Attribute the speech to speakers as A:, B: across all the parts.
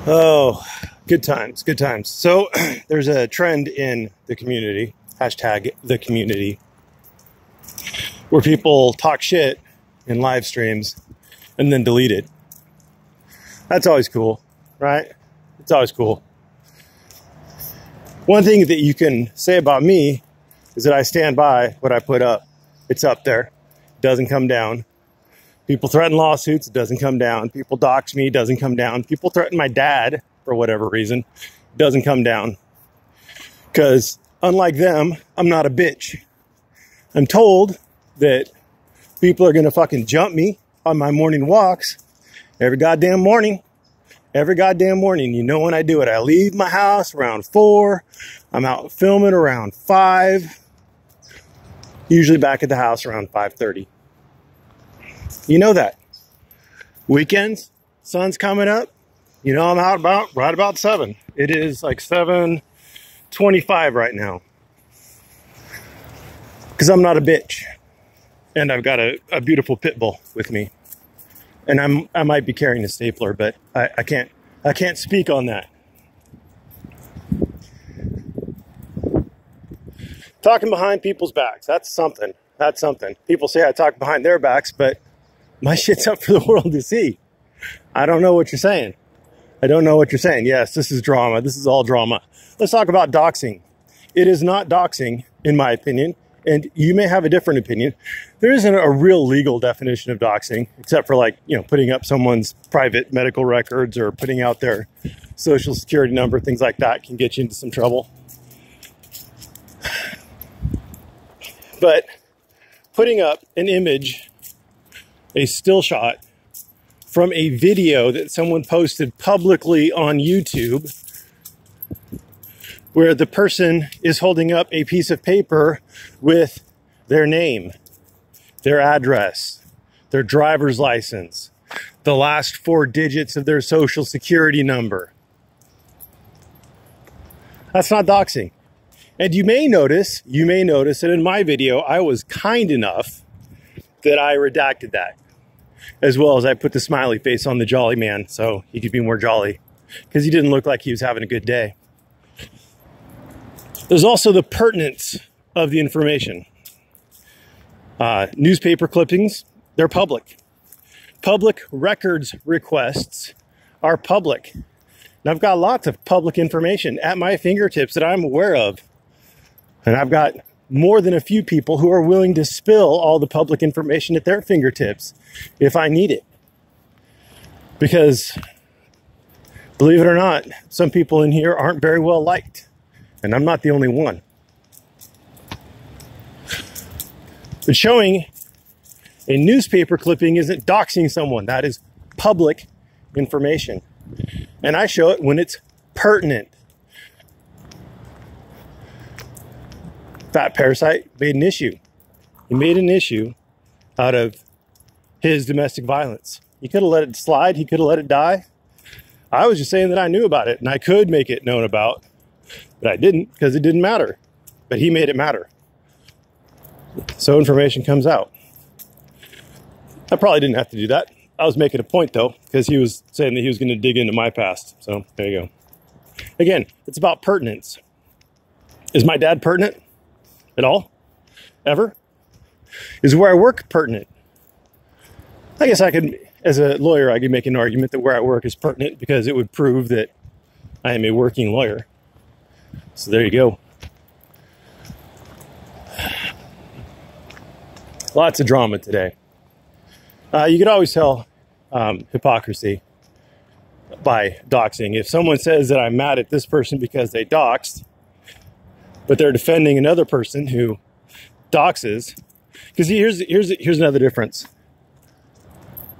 A: Oh, good times, good times. So there's a trend in the community, hashtag the community, where people talk shit in live streams and then delete it. That's always cool, right? It's always cool. One thing that you can say about me is that I stand by what I put up. It's up there. It doesn't come down. People threaten lawsuits, it doesn't come down. People dox me, it doesn't come down. People threaten my dad for whatever reason, it doesn't come down. Because unlike them, I'm not a bitch. I'm told that people are gonna fucking jump me on my morning walks every goddamn morning. Every goddamn morning. You know when I do it. I leave my house around 4. I'm out filming around 5. Usually back at the house around 5:30. You know that. Weekends, sun's coming up. You know I'm out right about 7. It is like 7:25 right now. Because I'm not a bitch. And I've got a beautiful pit bull with me. And I might be carrying a stapler, but I can't speak on that. Talking behind people's backs, that's something. That's something. People say I talk behind their backs, but my shit's up for the world to see. I don't know what you're saying. I don't know what you're saying. Yes, this is drama. This is all drama. Let's talk about doxing. It is not doxing, in my opinion, and you may have a different opinion. There isn't a real legal definition of doxing, except for putting up someone's private medical records or putting out their social security number, things like that can get you into some trouble. But putting up an image, a still shot from a video that someone posted publicly on YouTube where the person is holding up a piece of paper with their name, their address, their driver's license, the last 4 digits of their social security number. That's not doxing. And you may notice that in my video, I was kind enough that I redacted that, as well as I put the smiley face on the jolly man so he could be more jolly, because he didn't look like he was having a good day. There's also the pertinence of the information. Newspaper clippings, they're public. Public records requests are public. And I've got lots of public information at my fingertips that I'm aware of. And I've got more than a few people who are willing to spill all the public information at their fingertips if I need it. Because, believe it or not, some people in here aren't very well liked. And I'm not the only one. But showing a newspaper clipping isn't doxing someone. That is public information. And I show it when it's pertinent. Fat Parasite made an issue. He made an issue out of his domestic violence. He could have let it slide. He could have let it die. I was just saying that I knew about it and I could make it known about, but I didn't because it didn't matter. But he made it matter. So information comes out. I probably didn't have to do that. I was making a point though, because he was saying that he was going to dig into my past. So there you go. Again, it's about pertinence. Is my dad pertinent at all? Ever? Is where I work pertinent? I guess I could, as a lawyer, I could make an argument that where I work is pertinent because it would prove that I am a working lawyer. So there you go. Lots of drama today. You could always tell hypocrisy by doxing. If someone says that I'm mad at this person because they doxed, but they're defending another person who doxes, because here's another difference.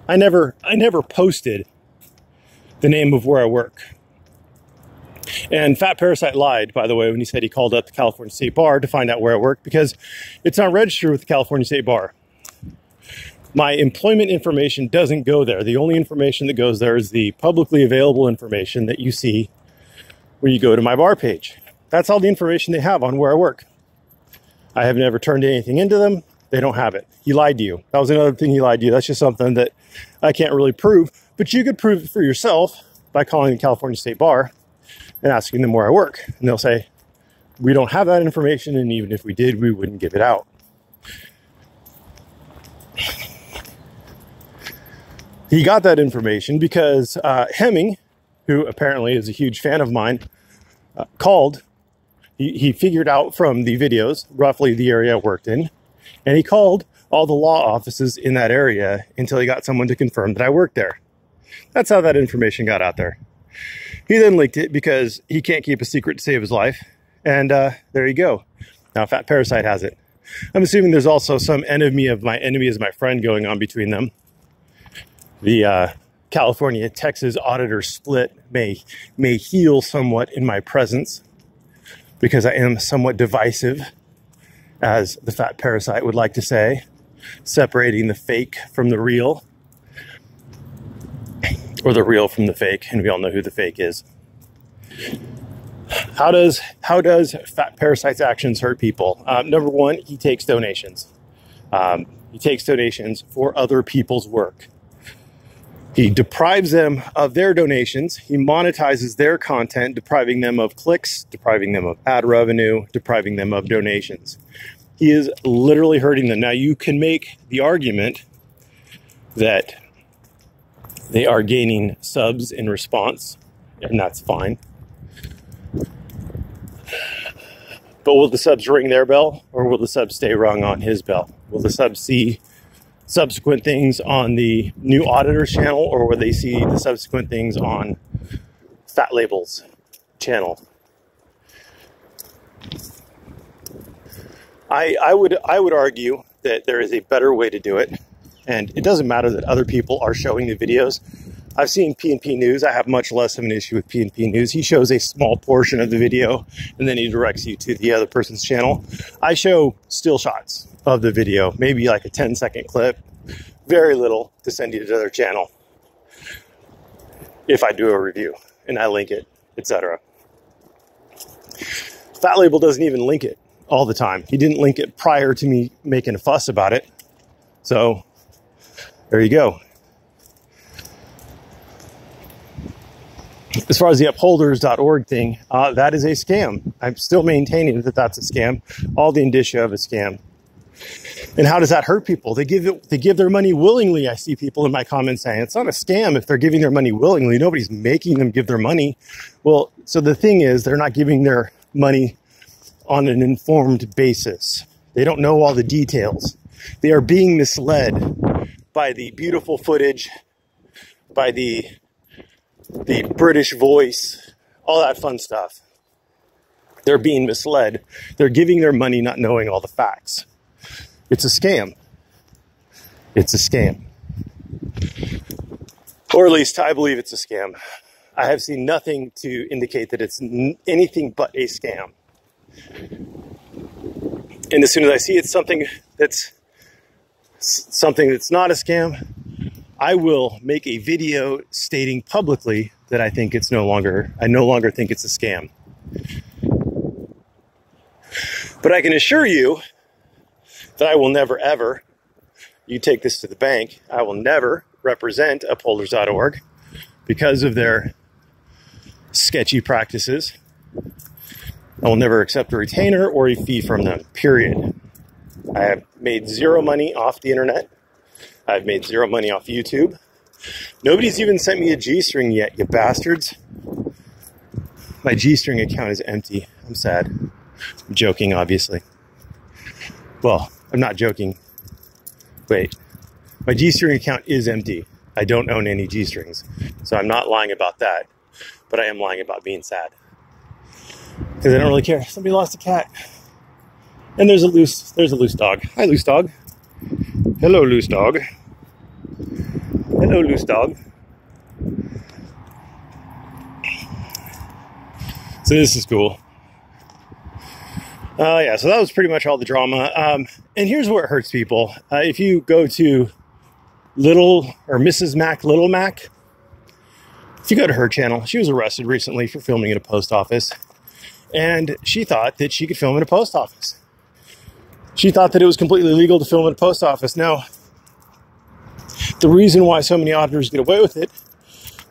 A: I never posted the name of where I work. And Fat Parasite lied, by the way, when he said he called up the California State Bar to find out where I work, because it's not registered with the California State Bar. My employment information doesn't go there. The only information that goes there is the publicly available information that you see when you go to my bar page. That's all the information they have on where I work. I have never turned anything into them. They don't have it. He lied to you. That was another thing he lied to you. That's just something that I can't really prove, but you could prove it for yourself by calling the California State Bar and asking them where I work. And they'll say, we don't have that information, and even if we did, we wouldn't give it out. He got that information because Hemming, who apparently is a huge fan of mine, called. He figured out from the videos roughly the area I worked in, and he called all the law offices in that area until he got someone to confirm that I worked there. That's how that information got out there. He then leaked it because he can't keep a secret to save his life. And there you go. Now Fat Parasite has it. I'm assuming there's also some enemy of my enemy is my friend going on between them. The California-Texas auditor split may heal somewhat in my presence because I am somewhat divisive, as the Fat Parasite would like to say, separating the fake from the real, or the real from the fake, and we all know who the fake is. How does Fat Parasite's actions hurt people? Number one, he takes donations. He takes donations for other people's work. He deprives them of their donations. He monetizes their content, depriving them of clicks, depriving them of ad revenue, depriving them of donations. He is literally hurting them. Now, you can make the argument that they are gaining subs in response, and that's fine. But will the subs ring their bell, or will the subs stay rung on his bell? Will the subs see subsequent things on the new auditor's channel, or will they see the subsequent things on Fat Label's channel? I would argue that there is a better way to do it, and it doesn't matter that other people are showing the videos. I've seen P&P News. I have much less of an issue with P&P News. He shows a small portion of the video, and then he directs you to the other person's channel. I show still shots of the video, maybe like a 10-second clip, very little to send you to their channel if I do a review, and I link it, etc. Fat Label doesn't even link it all the time. He didn't link it prior to me making a fuss about it. So there you go. As far as the upholders.org thing, that is a scam. I'm still maintaining that that's a scam. All the indicia of a scam. And how does that hurt people? They give their money willingly. I see people in my comments saying it's not a scam if they're giving their money willingly. Nobody's making them give their money. Well, so the thing is, they're not giving their money on an informed basis. They don't know all the details. They are being misled by the beautiful footage, by the British voice, all that fun stuff. They're being misled. They're giving their money not knowing all the facts. It's a scam. It's a scam. Or at least I believe it's a scam. I have seen nothing to indicate that it's anything but a scam. And as soon as I see it's something that's not a scam, I will make a video stating publicly that I no longer think it's a scam. But I can assure you that I will never ever, you take this to the bank, I will never represent upholders.org because of their sketchy practices. I will never accept a retainer or a fee from them, period. I have made zero money off the internet. I've made zero money off YouTube. Nobody's even sent me a G-string yet, you bastards. My G-string account is empty. I'm sad. I'm joking, obviously. Well, I'm not joking. Wait. My G-string account is empty. I don't own any G-strings. So I'm not lying about that. But I am lying about being sad. Because I don't really care. Somebody lost a cat. And there's a loose dog. Hi, loose dog. Hello, loose dog. Hello, loose dog. So this is cool. Yeah, so that was pretty much all the drama. And here's where it hurts people. If you go to Mrs. Mac, Little Mac, if you go to her channel, she was arrested recently for filming at a post office. And she thought that she could film at a post office. She thought that it was completely legal to film at a post office. Now, the reason why so many auditors get away with it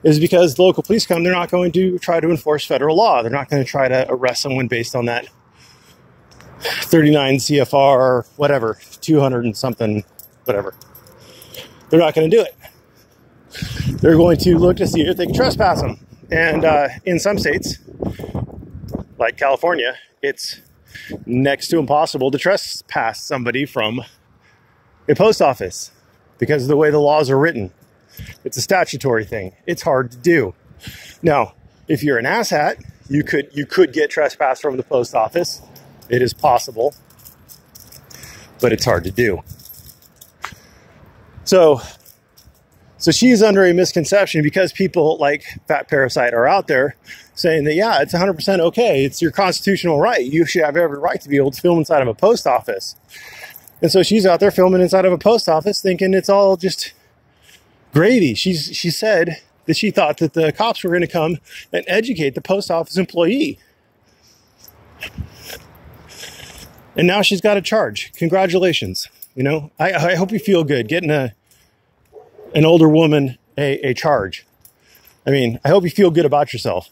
A: is because the local police come, they're not going to try to enforce federal law. They're not going to try to arrest someone based on that 39 CFR, whatever, 200 and something, whatever. They're not going to do it. They're going to look to see if they can trespass them. And in some states, like California, it's next to impossible to trespass somebody from a post office because of the way the laws are written. It's a statutory thing. It's hard to do. Now, if you're an asshat, you could get trespassed from the post office. It is possible, but it's hard to do. So she's under a misconception because people like Fat Parasite are out there saying that, yeah, it's 100% okay. It's your constitutional right. You should have every right to be able to film inside of a post office. And so she's out there filming inside of a post office thinking it's all just gravy. She said that she thought that the cops were going to come and educate the post office employee. And now she's got a charge. Congratulations. You know, I hope you feel good getting an older woman a charge. I mean, I hope you feel good about yourself.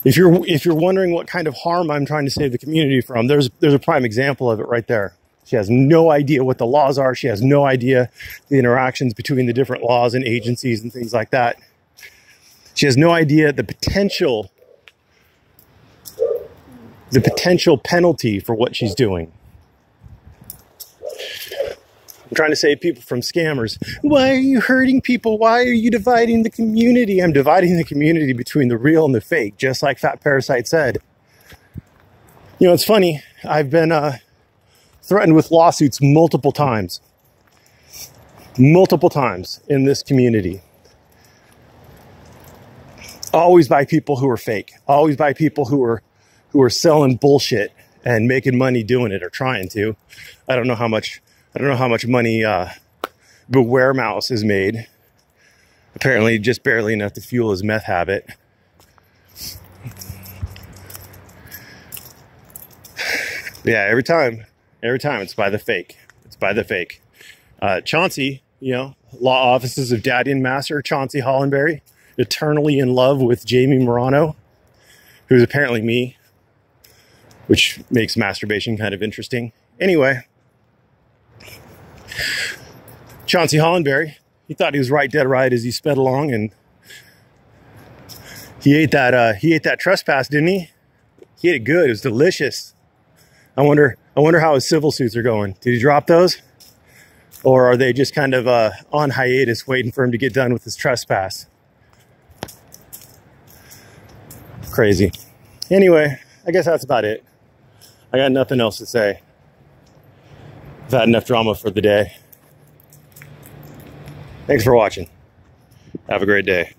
A: If you're wondering what kind of harm I'm trying to save the community from, there's a prime example of it right there. She has no idea what the laws are. She has no idea the interactions between the different laws and agencies and things like that. She has no idea the potential penalty for what she's doing. I'm trying to save people from scammers. Why are you hurting people? Why are you dividing the community? I'm dividing the community between the real and the fake, just like Fat Parasite said. You know, it's funny. I've been threatened with lawsuits multiple times in this community. Always by people who are fake. Always by people who are selling bullshit and making money doing it or trying to. I don't know how much money Beware Mouse has made. Apparently just barely enough to fuel his meth habit. Yeah, every time it's by the fake. It's by the fake. Chauncey, you know, law offices of Daddy and Master, Chauncey Hollenberry, eternally in love with Jamie Morano, who's apparently me, which makes masturbation kind of interesting. Anyway, Chauncey Hollenberry, he thought he was right, dead right as he sped along, and he ate that trespass, didn't he? He ate it good. It was delicious. I wonder how his civil suits are going. Did he drop those? Or are they just kind of on hiatus waiting for him to get done with his trespass? Crazy. Anyway, I guess that's about it. I got nothing else to say. I've had enough drama for the day. Thanks for watching. Have a great day.